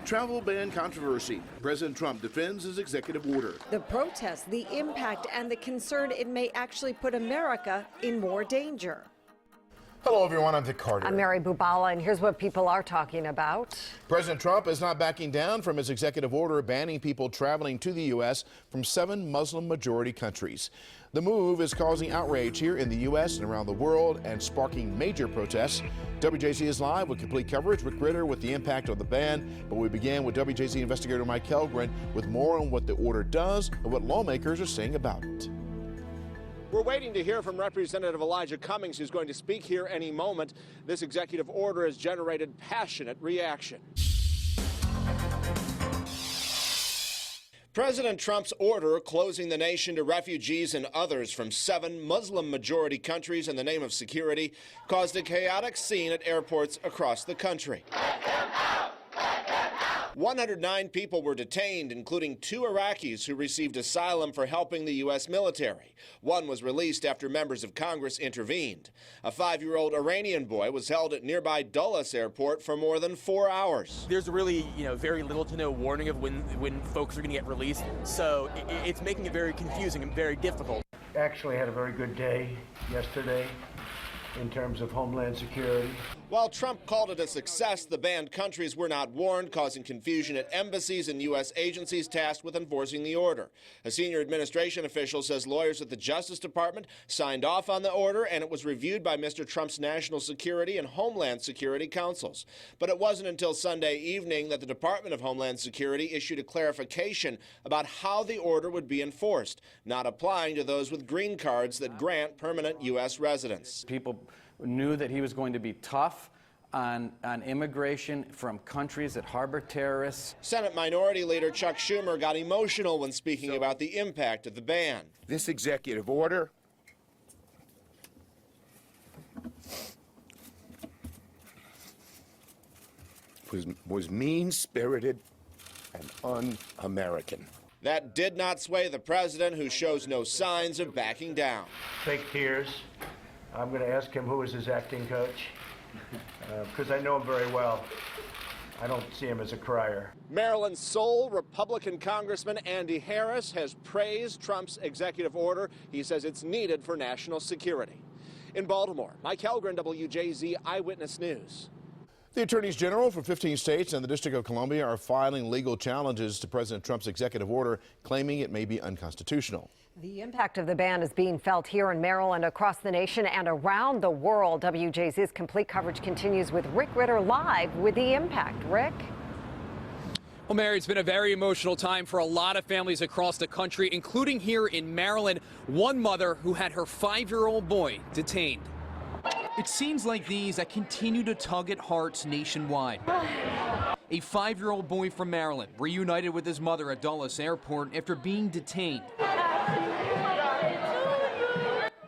Travel ban controversy. President Trump defends his executive order. The protests, the impact, and the concern it may actually put America in more danger. Hello, everyone. I'm Vic Carter. I'm Mary Bubala, and here's what people are talking about. President Trump is not backing down from his executive order banning people traveling to the U.S. from 7 Muslim-majority countries. The move is causing outrage here in the U.S. and around the world and sparking major protests. WJZ is live with complete coverage. Rick Ritter with the impact of the ban. But we began with WJZ investigator Mike Hellgren with more on what the order does and what lawmakers are saying about it. We're waiting to hear from Representative Elijah Cummings, who's going to speak here any moment. This executive order has generated passionate reaction. President Trump's order closing the nation to refugees and others from 7 Muslim-majority countries in the name of security caused a chaotic scene at airports across the country. 109 people were detained, including 2 Iraqis who received asylum for helping the U.S. military. One was released after members of Congress intervened. A 5-year-old Iranian boy was held at nearby Dulles Airport for more than 4 hours. There's really, very little to no warning of when folks are going to get released, so it's making it very confusing and very difficult. Actually had a very good day yesterday in terms of Homeland Security. While Trump called it a success, the banned countries were not warned, causing confusion at embassies and U.S. agencies tasked with enforcing the order. A senior administration official says lawyers at the Justice Department signed off on the order, and it was reviewed by Mr. Trump's National Security and Homeland Security councils. But it wasn't until Sunday evening that the Department of Homeland Security issued a clarification about how the order would be enforced, not applying to those with green cards that grant permanent U.S. residence. People knew that he was going to be tough on immigration from countries that harbor terrorists. Senate Minority Leader Chuck Schumer got emotional when speaking about the impact of the ban. This executive order was mean-spirited and un-American. That did not sway the president, who shows no signs of backing down. Fake tears. I'm going to ask him who is his acting coach, because I know him very well. I don't see him as a crier. Maryland's sole Republican Congressman Andy Harris has praised Trump's executive order. He says it's needed for national security. In Baltimore, Mike Hellgren, WJZ Eyewitness News. The attorneys general from 15 states and the District of Columbia are filing legal challenges to President Trump's executive order, claiming it may be unconstitutional. The impact of the ban is being felt here in Maryland, across the nation, and around the world. WJZ's complete coverage continues with Rick Ritter live with the impact. Rick? Well, Mary, it's been a very emotional time for a lot of families across the country, including here in Maryland. One mother who had her 5-year-old boy detained. It's scenes like these that continue to tug at hearts nationwide. A 5-year-old boy from Maryland reunited with his mother at Dulles Airport after being detained.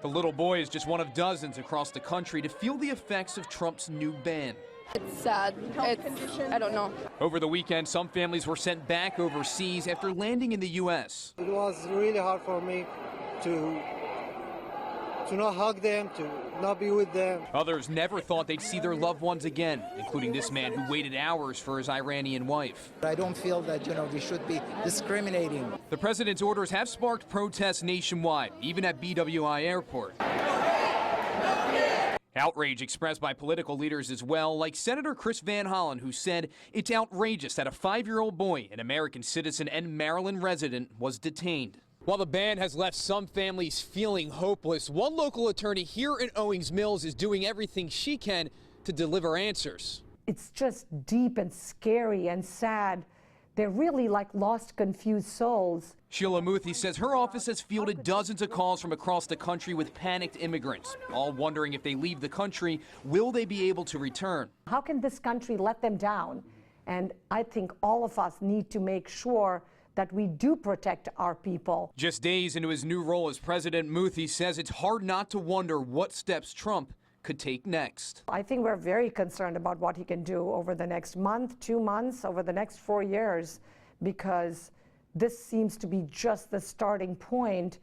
The little boy is just one of dozens across the country to feel the effects of Trump's new ban. It's sad. I don't know. Over the weekend, some families were sent back overseas after landing in the U.S. It was really hard for me to not hug them, to not be with them. Others never thought they'd see their loved ones again, including this man who waited hours for his Iranian wife. I don't feel that, we should be discriminating. The president's orders have sparked protests nationwide, even at BWI Airport. Outrage expressed by political leaders as well, like Senator Chris Van Hollen, who said it's outrageous that a 5-year-old boy, an American citizen and Maryland resident, was detained. While the ban has left some families feeling hopeless, one local attorney here in Owings Mills is doing everything she can to deliver answers. It's just deep and scary and sad. They're really like lost, confused souls. Sheila Muthi says her office has fielded dozens of calls from across the country with panicked immigrants, all wondering if they leave the country, will they be able to return? How can this country let them down? And I think all of us need to make sure that we do protect our people. Just days into his new role as president, Muthi says it's hard not to wonder what steps Trump could take next. I think we're very concerned about what he can do over the next month, 2 months, over the next 4 years, because this seems to be just the starting point.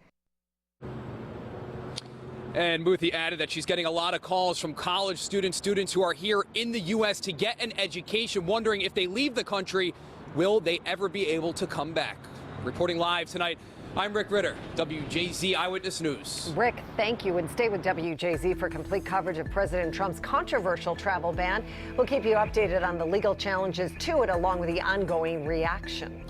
And Muthi added that she's getting a lot of calls from college students who are here in the U.S. to get an education, wondering if they leave the country, will they ever be able to come back? Reporting live tonight, I'm Rick Ritter, WJZ Eyewitness News. Rick, thank you, and stay with WJZ for complete coverage of President Trump's controversial travel ban. We'll keep you updated on the legal challenges to it, along with the ongoing reaction.